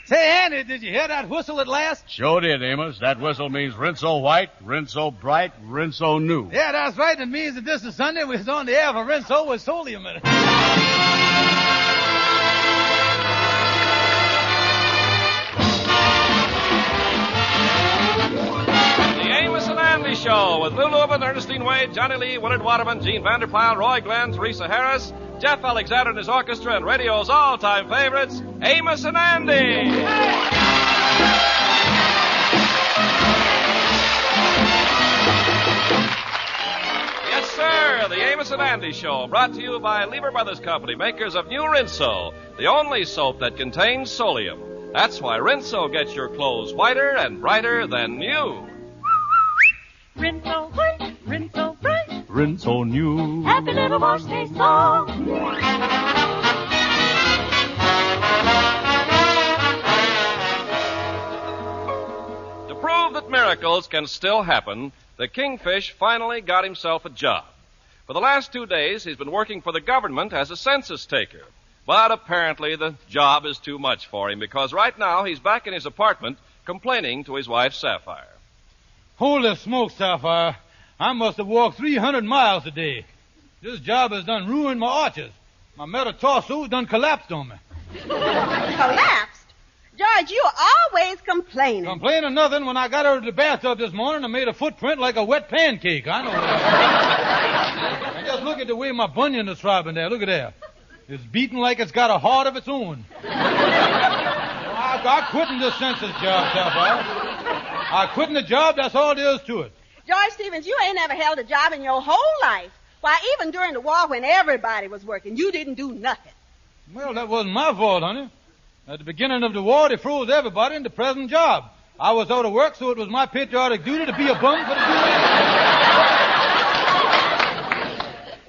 Say, Andy, did you hear that whistle at last? Sure did, Amos. That whistle means Rinso White, Rinso Bright, Rinso New. Yeah, that's right. It means that this is Sunday. We was on the air for Rinso with Solium in it. Andy Show with Lou Lubin, Ernestine Wade, Johnny Lee, Willard Waterman, Gene Vanderpyle, Roy Glenn, Teresa Harris, Jeff Alexander and his orchestra, and radio's all-time favorites, Amos and Andy. Yes, sir, the Amos and Andy Show, brought to you by Lever Brothers Company, makers of New Rinso, the only soap that contains Solium. That's why Rinso gets your clothes whiter and brighter than new. Rinso white, Rinso bright, Rinso New. happy little wash tastes so. To prove that miracles can still happen, the Kingfish finally got himself a job. For the last 2 days, he's been working for the government as a census taker. But apparently the job is too much for him, because right now he's back in his apartment complaining to his wife, Sapphire. Holy smoke, Sapphire. I must have walked 300 miles today. This job has done ruined my arches. My metatarsus done collapsed on me. Collapsed? George, you're always complaining. Complaining nothing. When I got out of the bathtub this morning, I made a footprint like a wet pancake. I know that. And just look at the way my bunion is throbbing there. Look at that. It's beating like it's got a heart of its own. I quitting this census job, Sapphire. I quitting the job, that's all there is to it. George Stevens, you ain't ever held a job in your whole life. Why, even during the war when everybody was working, you didn't do nothing. Well, that wasn't my fault, honey. At the beginning of the war, they froze everybody into present job. I was out of work, so it was my patriotic duty to be a bum for the duty.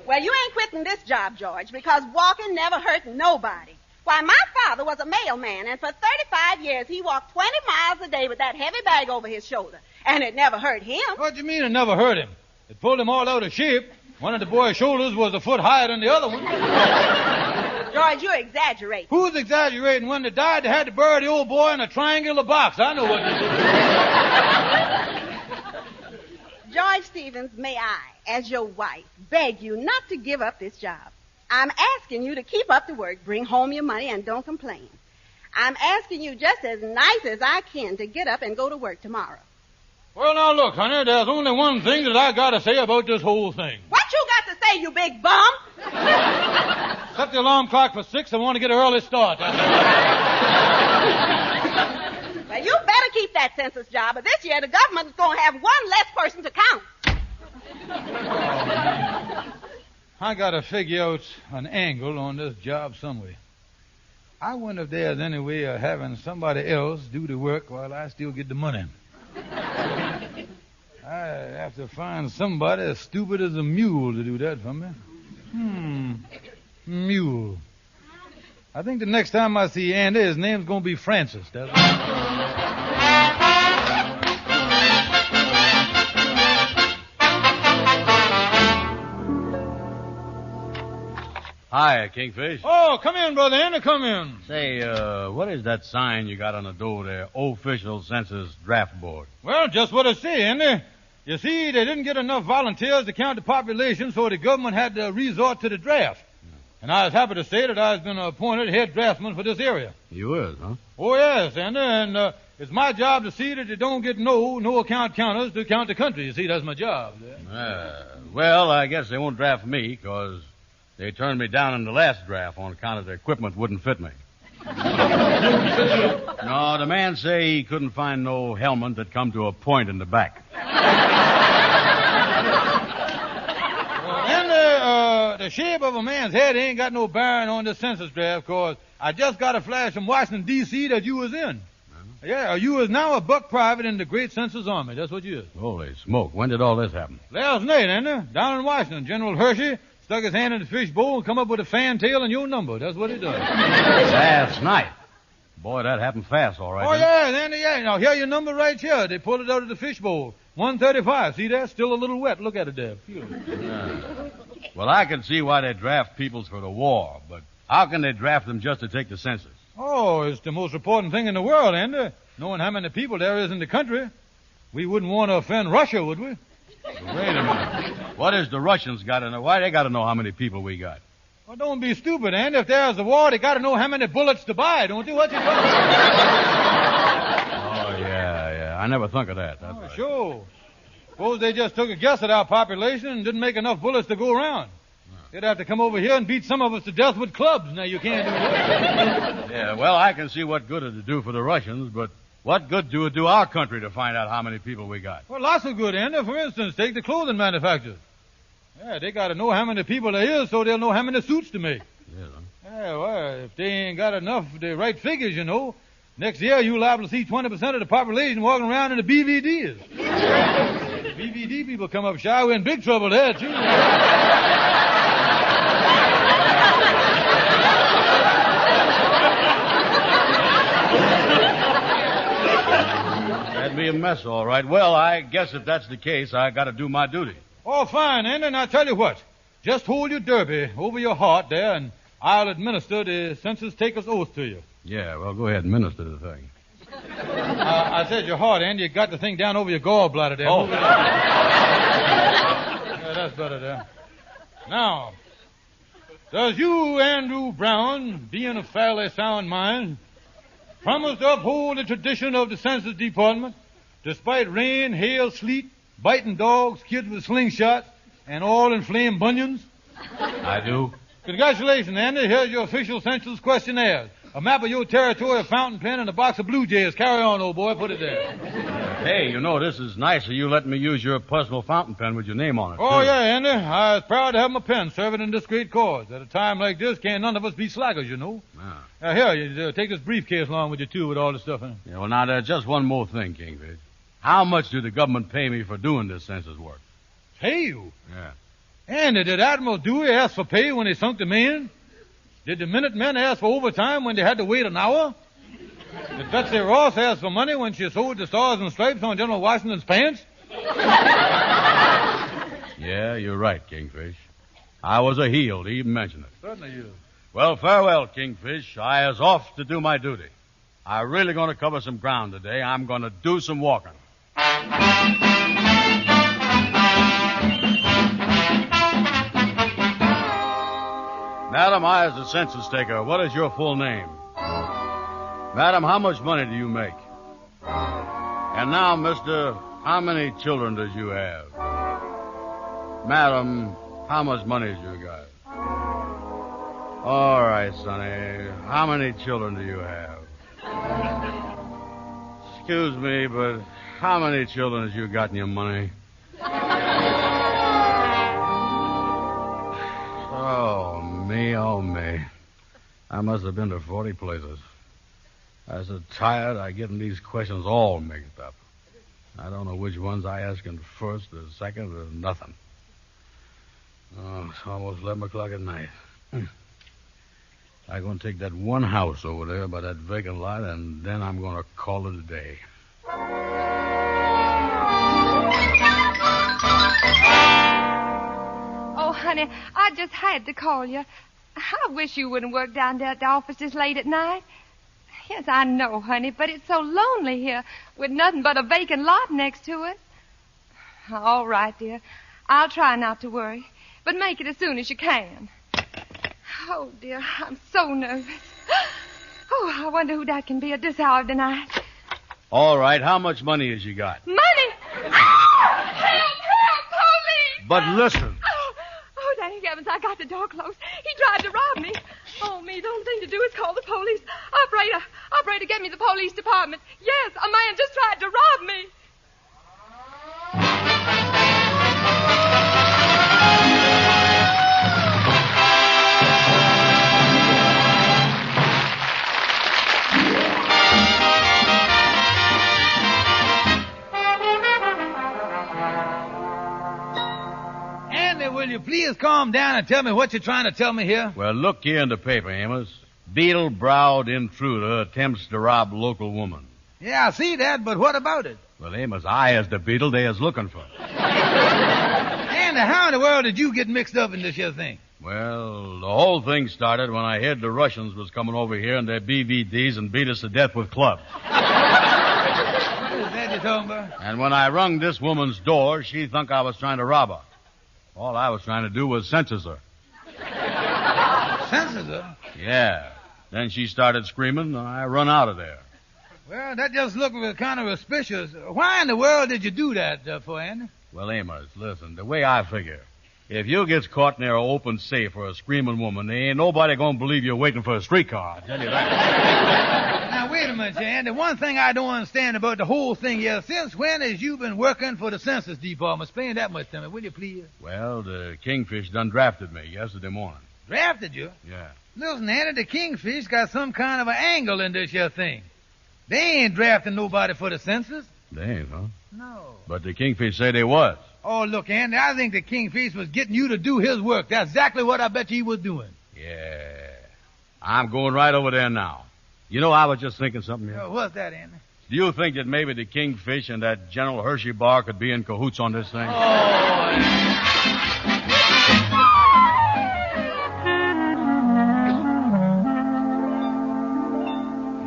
Well, you ain't quitting this job, George, because walking never hurt nobody. Why, my father was a mailman, and for 35 years he walked 20 miles a day with that heavy bag over his shoulder, and it never hurt him. What do you mean it never hurt him? It pulled him all out of shape. One of the boy's shoulders was a foot higher than the other one. George, you're exaggerating. Who's exaggerating? When they died, they had to bury the old boy in a triangular box. I know what they did. George Stevens, may I, as your wife, beg you not to give up this job. I'm asking you to keep up the work, bring home your money, and don't complain. I'm asking you just as nice as I can to get up and go to work tomorrow. Well, now, look, honey, there's only one thing that I got to say about this whole thing. What you got to say, you big bum? Set the alarm clock for 6. I want to get an early start. Well, you better keep that census job, but this year the government's going to have one less person to count. I got to figure out an angle on this job some way. I wonder if there's any way of having somebody else do the work while I still get the money. I have to find somebody as stupid as a mule to do that for me. Mule. I think the next time I see Andy, his name's going to be Francis. That's Hi, Kingfish. Oh, come in, Brother Andy, come in. Say, what is that sign you got on the door there? Official Census Draft Board. Well, just what I say, Andy. You see, they didn't get enough volunteers to count the population, so the government had to resort to the draft. And I was happy to say that I've been appointed head draftsman for this area. You is, huh? Oh, yes, Andy, and it's my job to see that they don't get no account counters to count the country. You see, that's my job. Well, I guess they won't draft me, because they turned me down in the last draft on account of their equipment wouldn't fit me. No, the man say he couldn't find no helmet that come to a point in the back. And the shape of a man's head ain't got no bearing on this census draft, cause I just got a flash from Washington, D.C. that you was in. Yeah, you is now a buck private in the great census army. That's what you is. Holy smoke. When did all this happen? Last night, Andy, down in Washington, General Hershey stuck his hand in the fishbowl and come up with a fantail and your number. That's what he done. Last night. Boy, that happened fast, all right. Oh, yeah, Andy, yeah. Now, here your number right here. They pulled it out of the fishbowl. 135. See that? Still a little wet. Look at it there. Well, I can see why they draft peoples for the war, but how can they draft them just to take the census? Oh, it's the most important thing in the world, Andy. Knowing how many people there is in the country. We wouldn't want to offend Russia, would we? Wait a minute. What has the Russians got to know? Why they got to know how many people we got? Well, don't be stupid, Andy. If there's a war, they got to know how many bullets to buy, don't you? What you talking about? Oh, yeah. I never thunk of that. That's Oh, right. sure. Suppose they just took a guess at our population and didn't make enough bullets to go around. They'd have to come over here and beat some of us to death with clubs. Now, you can't do that. Yeah, well, I can see what good it'd do for the Russians, but what good do it do our country to find out how many people we got? Well, lots of good, Andy. For instance, take the clothing manufacturers. Yeah, they got to know how many people there is so they'll know how many suits to make. Yeah. Yeah, well, if they ain't got enough of the right figures, you know, next year you'll liable to see 20% of the population walking around in the BVDs. The BVD people come up shy, we're in big trouble there, too. That'd be a mess, all right. Well, I guess if that's the case, I got to do my duty. Oh, fine, Andy, and I'll tell you what. Just hold your derby over your heart there, and I'll administer the census taker's oath to you. Yeah, well, go ahead and minister the thing. I said your heart, Andy. You got the thing down over your gallbladder there. Oh. Yeah, that's better there. Now, does you, Andrew Brown, being of fairly sound mind, promise to uphold the tradition of the Census Department, despite rain, hail, sleet, biting dogs, kids with slingshots, and all inflamed bunions? I do. Congratulations, Andy. Here's your official census questionnaire. A map of your territory, a fountain pen, and a box of Blue Jays. Carry on, old boy. Put it there. Hey, you know, this is nice of you letting me use your personal fountain pen with your name on it. Oh, too. yeah, Andy. I was proud to have my pen serving in this great cause. At a time like this, can't none of us be slackers, you know. Ah. Here, you take this briefcase along with you, too, with all the stuff in it. Yeah, well, now, there's just one more thing, Kingfish. How much do the government pay me for doing this census work? Pay you? Yeah. Andy, did Admiral Dewey ask for pay when they sunk the Maine? Did the Minutemen ask for overtime when they had to wait an hour? Did Betsy Ross ask for money when she sewed the stars and stripes on General Washington's pants? Yeah, you're right, Kingfish. I was a heel to even mention it. Certainly you. Well, farewell, Kingfish. I is off to do my duty. I'm really going to cover some ground today. I'm going to do some walking. Madam, I is the census taker. What is your full name? Madam, how much money do you make? And now, mister, how many children does you have? Madam, how much money has you got? All right, Sonny. How many children do you have? Excuse me, but how many children has you got in your money? Oh, me. I must have been to 40 places. I'm so tired I getting these questions all mixed up. I don't know which ones I asking first or second or nothing. Oh, it's almost 11 o'clock at night. I'm going to take that one house over there by that vacant lot, and then I'm going to call it a day. Oh, honey, I just had to call you. I wish you wouldn't work down there at the office this late at night. Yes, I know, honey, but it's so lonely here with nothing but a vacant lot next to it. All right, dear. I'll try not to worry, but make it as soon as you can. Oh, dear, I'm so nervous. Oh, I wonder who that can be at this hour of the night. All right, how much money has you got? Money! Ah! Help, police! But listen. Oh, thank heavens, I got the door closed. He tried to rob me. Oh, me, the only thing to do is call the police. Operator, get me the police department. Yes, a man just tried to rob me. Will you please calm down and tell me what you're trying to tell me here? Well, look here in the paper, Amos. Beetle-browed intruder attempts to rob local woman. Yeah, I see that, but what about it? Well, Amos, I is the beetle they is looking for. And how in the world did you get mixed up in this here thing? Well, the whole thing started when I heard the Russians was coming over here in their BVDs and beat us to death with clubs. What is that you're talking about? And when I rung this woman's door, she thunk I was trying to rob her. All I was trying to do was census her. Census her? Yeah. Then she started screaming, and I run out of there. Well, that just looked kind of suspicious. Why in the world did you do that for, Andy? Well, Amos, listen, the way I figure, if you gets caught near an open safe for a screaming woman, there ain't nobody gonna believe you're waiting for a streetcar. I'll tell you that. Now, wait a minute, Andy. One thing I don't understand about the whole thing here, since when has you been working for the Census Department? Explain that much to me, will you please? Well, the Kingfish done drafted me yesterday morning. Drafted you? Yeah. Listen, Andy, the Kingfish got some kind of an angle in this here thing. They ain't drafting nobody for the census. They ain't, huh? No. But the Kingfish say they was. Oh, look, Andy, I think the Kingfish was getting you to do his work. That's exactly what I bet you he was doing. Yeah. I'm going right over there now. You know, I was just thinking something here. What's that, Andy? Do you think that maybe the Kingfish and that General Hershey bar could be in cahoots on this thing?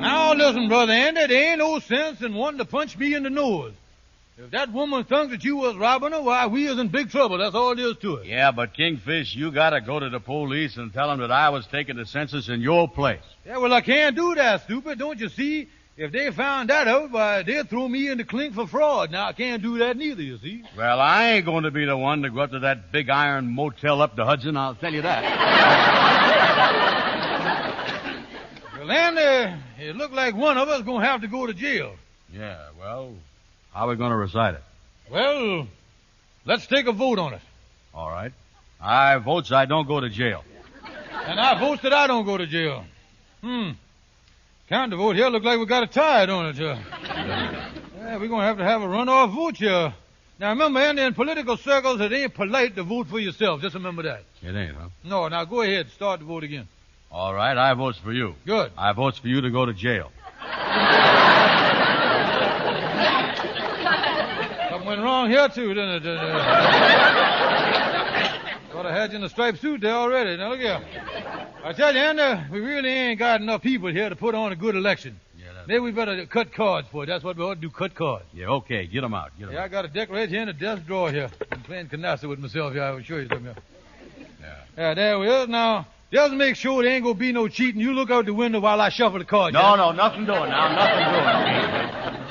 Now, listen, Brother Andy, there ain't no sense in wanting to punch me in the nose. If that woman thunk that you was robbing her, why, we is in big trouble. That's all there is to it. Yeah, but Kingfish, you gotta go to the police and tell them that I was taking the census in your place. Yeah, well, I can't do that, stupid. Don't you see? If they found that out, why, they'd throw me in the clink for fraud. Now, I can't do that neither, you see. Well, I ain't going to be the one to go up to that big iron motel up the Hudson, I'll tell you that. Well, Andy, it looked like one of us going to have to go to jail. Yeah, well, how are we going to recite it? Well, let's take a vote on it. All right. I votes I don't go to jail. And I votes that I don't go to jail. Count the vote here. Look like we got a tie, don't it, Yeah, we're going to have a runoff vote here. Now, remember, Andy, in political circles, it ain't polite to vote for yourself. Just remember that. It ain't, huh? No, now go ahead. Start the vote again. All right, I votes for you. Good. I votes for you to go to jail. Something went wrong here, too, didn't it? Thought I had you in a striped suit there already. Now, look here. I tell you, Andy, we really ain't got enough people here to put on a good election. Yeah, Maybe we better cut cards for it. That's what we ought to do, cut cards. Yeah, okay, get them out. Yeah, I got a deck right here in the desk drawer here. I'm playing canasta with myself here. I will show you something here. Yeah, there we are. Now, just make sure there ain't gonna be no cheating. You look out the window while I shuffle the cards. No, nothing doing now. Nothing doing.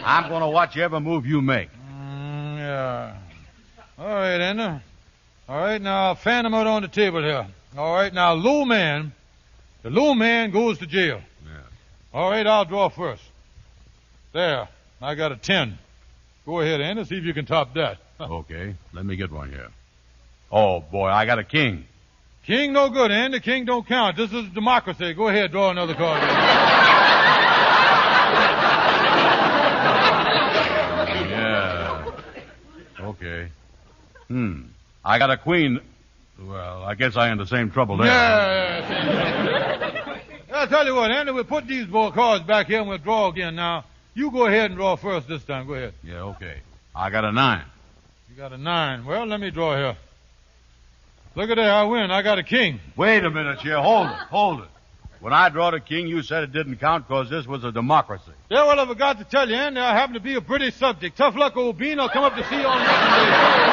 I'm going to watch every move you make. Yeah. All right, Andy. All right, now, fan them out on the table here. All right, now, the low man goes to jail. Yeah. All right, I'll draw first. There. I got a 10. Go ahead, Andy, see if you can top that. Okay, let me get one here. Oh, boy, I got a king. King no good, Andy. King don't count. This is democracy. Go ahead, draw another card. Yeah. Okay. I got a queen. Well, I guess I in the same trouble there. Yeah. I'll tell you what, Andy, we'll put these cards back here and we'll draw again. Now, you go ahead and draw first this time. Go ahead. Yeah, okay. I got a 9. You got a 9. Well, let me draw here. Look at that. I win. I got a king. Wait a minute here. Hold it. When I drawed a king, you said it didn't count because this was a democracy. Yeah, well, I forgot to tell you, Andy, I happen to be a British subject. Tough luck, old bean. I'll come up to see you on Monday.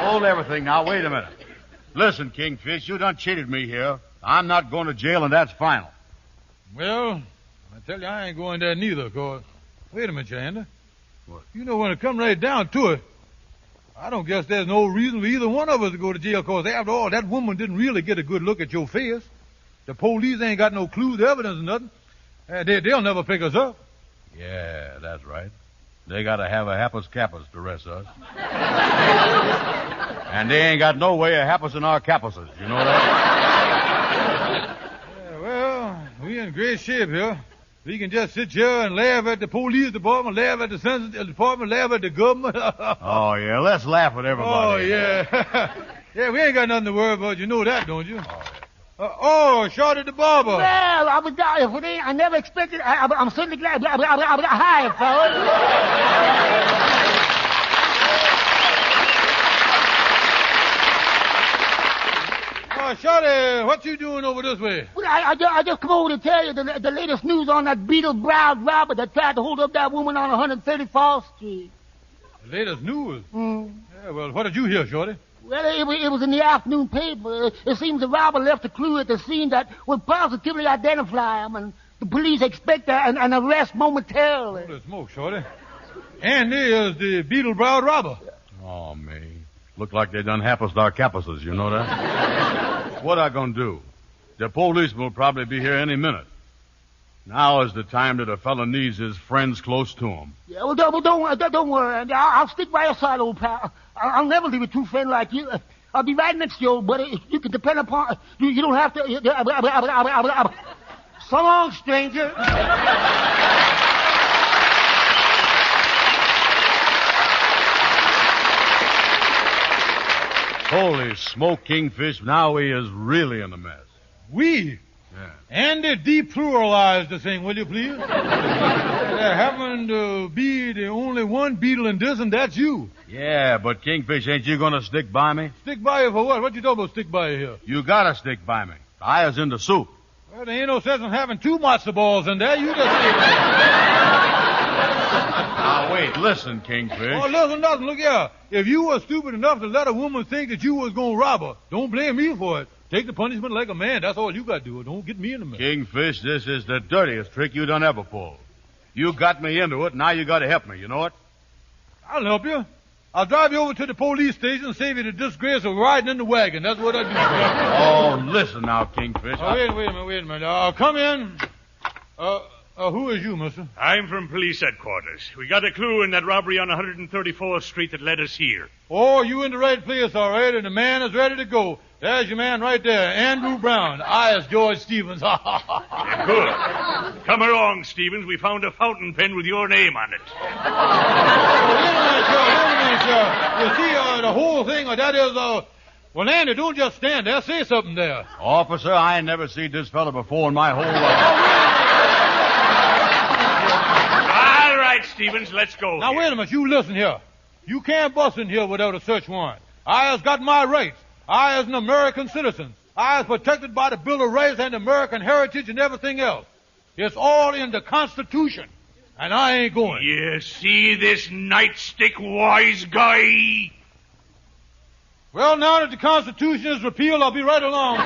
Hold everything now. Wait a minute. Listen, Kingfish, you done cheated me here. I'm not going to jail, and that's final. Well, I tell you, I ain't going there neither, cause... Wait a minute, Andy. What? You know, when it come right down to it, I don't guess there's no reason for either one of us to go to jail, cause after all, that woman didn't really get a good look at your face. The police ain't got no clues, evidence, or nothing. They'll never pick us up. Yeah, that's right. They got to have a happus capus to arrest us. And they ain't got no way of happusing our capuses. You know that? Yeah, well, we in great shape here. We can just sit here and laugh at the police department, laugh at the census department, laugh at the government. Oh, yeah, let's laugh at everybody. Oh, yeah. Yeah, we ain't got nothing to worry about. You know that, don't you? Oh, Shorty the barber. Well, I was dying for that. I never expected. I'm certainly glad. Hi, fellas. Shorty, what you doing over this way? Well, I just come over to tell you the latest news on that beetle-browed robber that tried to hold up that woman on 134th Street. The latest news? Yeah, well, what did you hear, Shorty? Well, it was in the afternoon paper. It seems the robber left a clue at the scene that would positively identify him, and the police expect an arrest momentarily. Holy smoke, Shorty. And there's the beetle-browed robber. Oh, me. Look like they done happus our capuses, you know that? What I gonna do? The policeman will probably be here any minute. Now is the time that a fella needs his friends close to him. Yeah, well, don't worry. I'll stick by your side, old pal. I'll never leave a true friend like you. I'll be right next to you, buddy. You can depend upon... You don't have to... So long, stranger. Holy smoke, Kingfish. Now he is really in a mess. We? Yeah. And depluralize the thing, will you please? There happen to be the only one beetle in this, and that's you. Yeah, but Kingfish, ain't you gonna stick by me? Stick by you for what? What you talking about stick by you here? You gotta stick by me. The eye is in the soup. Well, there ain't no sense in having two matzo balls in there. You just stick by you. Now, wait. Listen, Kingfish. Oh, listen, nothing. Look here. If you were stupid enough to let a woman think that you was gonna rob her, don't blame me for it. Take the punishment like a man. That's all you got to do. Don't get me in the mess. Kingfish, this is the dirtiest trick you done ever pulled. You got me into it. Now you got to help me. You know it? I'll help you. I'll drive you over to the police station and save you the disgrace of riding in the wagon. That's what I do. Oh, listen now, Kingfish. Oh, wait a minute. Come in. Who is you, mister? I'm from police headquarters. We got a clue in that robbery on 134th Street that led us here. Oh, you in the right place, all right, and the man is ready to go. There's your man right there, Andrew Brown. I is George Stevens. Good. Come along, Stevens. We found a fountain pen with your name on it. Wait a minute, sir. You see, the whole thing, that is, well, Andy, don't just stand there. Say something there. Officer, I ain't never seen this fella before in my whole life. All right, Stevens, let's go. Now, wait a minute. You listen here. You can't bust in here without a search warrant. I has got my rights. I as an American citizen. I is protected by the Bill of Rights and American heritage and everything else. It's all in the Constitution. And I ain't going. You see this nightstick wise guy? Well, now that the Constitution is repealed, I'll be right along.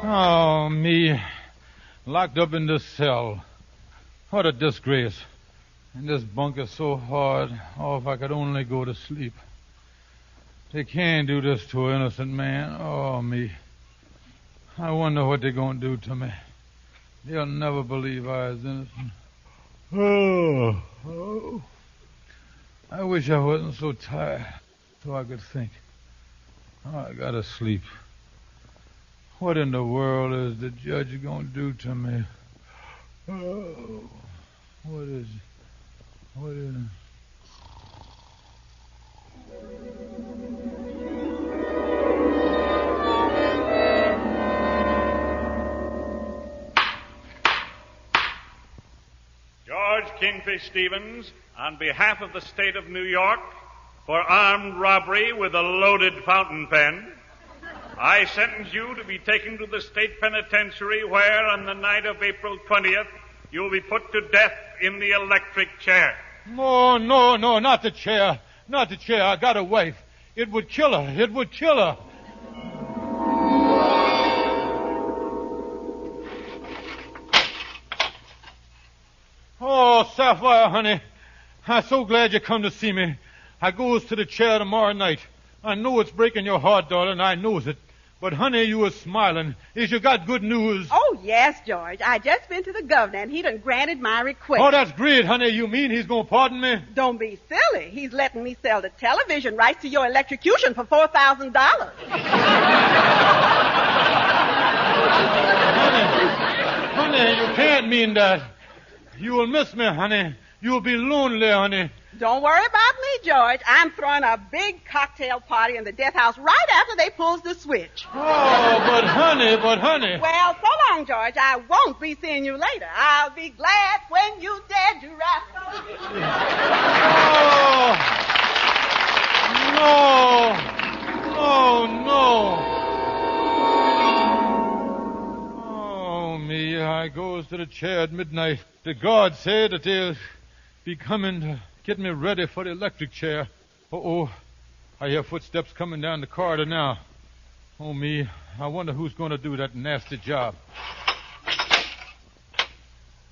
Oh, me. Locked up in this cell. What a disgrace. And this bunk is so hard. Oh, if I could only go to sleep. They can't do this to an innocent man. Oh, me. I wonder what they're going to do to me. They'll never believe I was innocent. Oh. I wish I wasn't so tired so I could think. Oh, I gotta sleep. What in the world is the judge going to do to me? Oh, what is it? George Kingfish Stevens, on behalf of the state of New York, for armed robbery with a loaded fountain pen, I sentence you to be taken to the state penitentiary where, on the night of April 20th, you will be put to death in the electric chair. Oh, no, not the chair. Not the chair. I got a wife. It would kill her. Oh, Sapphire, honey. I'm so glad you come to see me. I goes to the chair tomorrow night. I know it's breaking your heart, darling. I knows it. But, honey, you was smiling. Is you got good news? Oh, yes, George. I just been to the governor, and he done granted my request. Oh, that's great, honey. You mean he's going to pardon me? Don't be silly. He's letting me sell the television rights to your electrocution for $4,000. Honey, you can't mean that. You will miss me, honey. You'll be lonely, honey. Don't worry about me, George, I'm throwing a big cocktail party in the death house right after they pulls the switch. Oh, but honey. Well, so long, George. I won't be seeing you later. I'll be glad when you dead, you rascal. No. Oh, me. I goes to the chair at midnight. The guard said that they'll be coming to get me ready for the electric chair. Uh-oh. I hear footsteps coming down the corridor now. Oh, me. I wonder who's going to do that nasty job.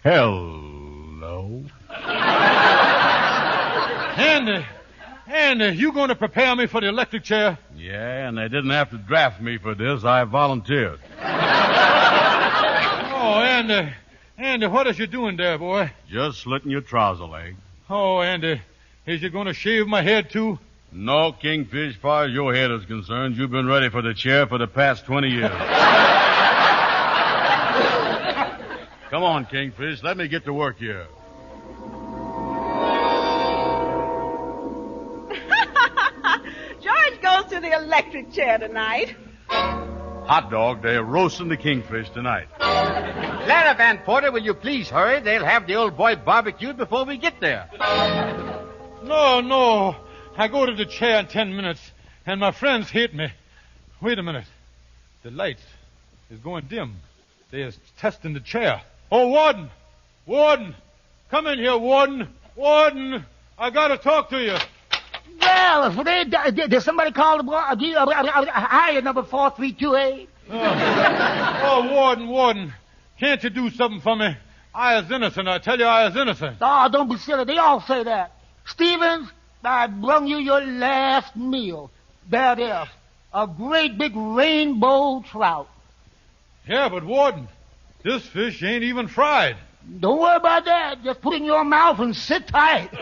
Hello. Andy, you going to prepare me for the electric chair? Yeah, and they didn't have to draft me for this. I volunteered. Oh, Andy, what is you doing there, boy? Just slitting your trouser leg. Oh, Andy, is you going to shave my head, too? No, Kingfish, far as your head is concerned, you've been ready for the chair for the past 20 years. Come on, Kingfish, let me get to work here. George goes to the electric chair tonight. Hot dog, they're roasting the Kingfish tonight. Clara Van Porter, will you please hurry? They'll have the old boy barbecued before we get there. No. I go to the chair in 10 minutes, and my friends hate me. Wait a minute. The light is going dim. They is testing the chair. Oh, Warden! Come in here, Warden! I gotta talk to you. Well, did somebody call the higher number 4328? Oh, Warden. Can't you do something for me? I is innocent. I tell you, I is innocent. Oh, don't be silly. They all say that. Stevens, I brung you your last meal. There it is. A great big rainbow trout. Yeah, but Warden, this fish ain't even fried. Don't worry about that. Just put it in your mouth and sit tight.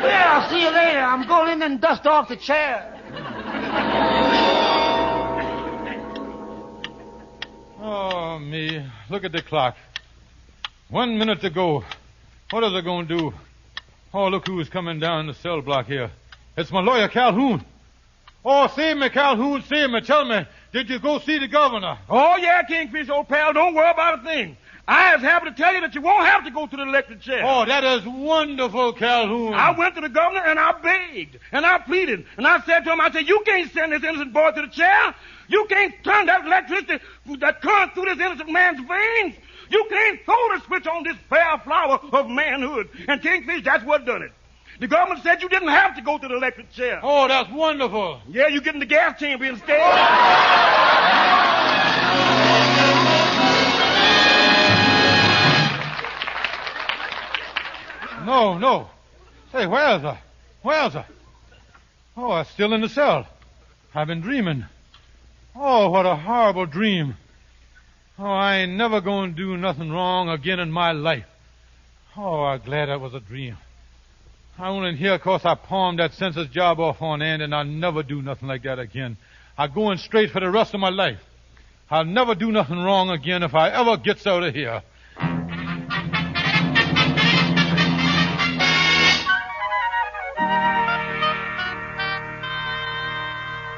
Well, I'll see you later. I'm going in and dust off the chair. Oh, me. Look at the clock. 1 minute to go. What is it going to do? Oh, look who's coming down the cell block here. It's my lawyer, Calhoun. Oh, save me, Calhoun, save me. Tell me, did you go see the governor? Oh, yeah, Kingfish, old pal. Don't worry about a thing. I was happy to tell you that you won't have to go to the electric chair. Oh, that is wonderful, Calhoun. I went to the governor and I begged and I pleaded and I said to him, I said, you can't send this innocent boy to the chair. You can't turn that electricity, that current through this innocent man's veins. You can't throw the switch on this fair flower of manhood. And Kingfish, that's what done it. The government said you didn't have to go to the electric chair. Oh, that's wonderful. Yeah, you get in the gas chamber instead. No. Say, where's her? Oh, I'm still in the cell. I've been dreaming. Oh, what a horrible dream. Oh, I ain't never going to do nothing wrong again in my life. Oh, I'm glad that was a dream. I went in here 'cause I palmed that census job off on Andy, and I'll never do nothing like that again. I'm going straight for the rest of my life. I'll never do nothing wrong again if I ever gets out of here.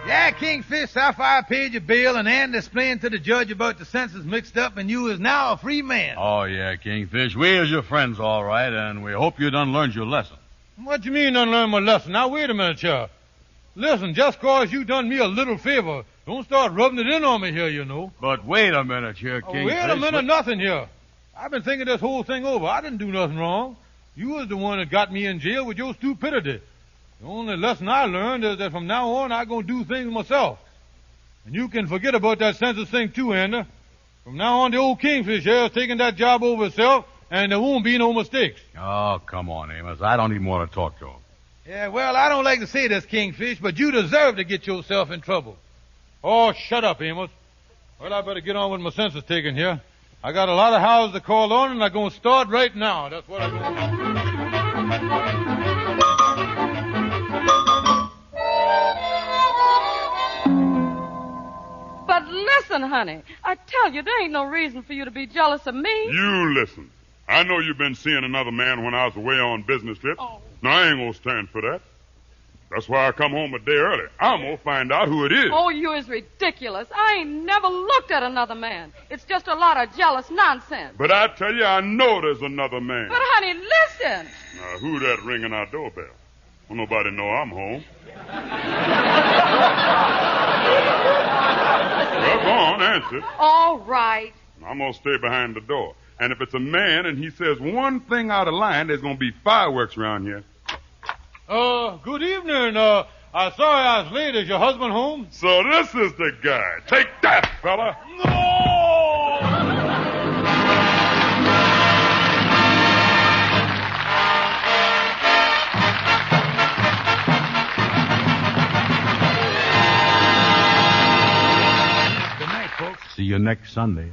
Yeah, Kingfish, Sapphire paid your bail, and Andy explained to the judge about the census mixed up, and you is now a free man. Oh, yeah, Kingfish. We is your friends, all right, and we hope you done learned your lesson. What you mean done learned my lesson? Now, wait a minute, here. Listen, just 'cause you done me a little favor, don't start rubbing it in on me here, you know. But wait a minute here, Kingfish. Wait a minute, nothing here. I've been thinking this whole thing over. I didn't do nothing wrong. You was the one that got me in jail with your stupidity. The only lesson I learned is that from now on, I'm going to do things myself. And you can forget about that census thing, too, Andy. From now on, the old Kingfish here is taking that job over itself, and there won't be no mistakes. Oh, come on, Amos. I don't even want to talk to him. Yeah, well, I don't like to say this, Kingfish, but you deserve to get yourself in trouble. Oh, shut up, Amos. Well, I better get on with my census taking here. I got a lot of houses to call on, and I'm going to start right now. That's what I'm going to do. But listen, honey, I tell you, there ain't no reason for you to be jealous of me. You listen. I know you've been seeing another man when I was away on business trip. Oh. Now, I ain't gonna stand for that. That's why I come home a day early. I'm gonna find out who it is. Oh, you is ridiculous. I ain't never looked at another man. It's just a lot of jealous nonsense. But I tell you, I know there's another man. But, honey, listen. Now, who that ringing our doorbell? Well, nobody know I'm home. Well, go on, answer. All right. I'm gonna stay behind the door. And if it's a man and he says one thing out of line, there's gonna be fireworks around here. Good evening. I'm sorry I was late. Is your husband home? So this is the guy. Take that, fella. Good night, folks. See you next Sunday.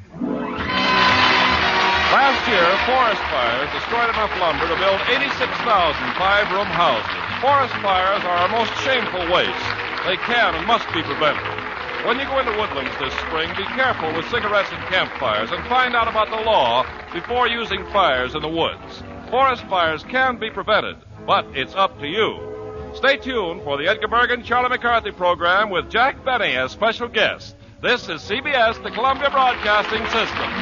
Last year, forest fires destroyed enough lumber to build 86,000 five-room houses. Forest fires are our most shameful waste. They can and must be prevented. When you go into Woodlands this spring, be careful with cigarettes and campfires and find out about the law before using fires in the woods. Forest fires can be prevented, but it's up to you. Stay tuned for the Edgar Bergen Charlie McCarthy program with Jack Benny as special guest. This is CBS, the Columbia Broadcasting System.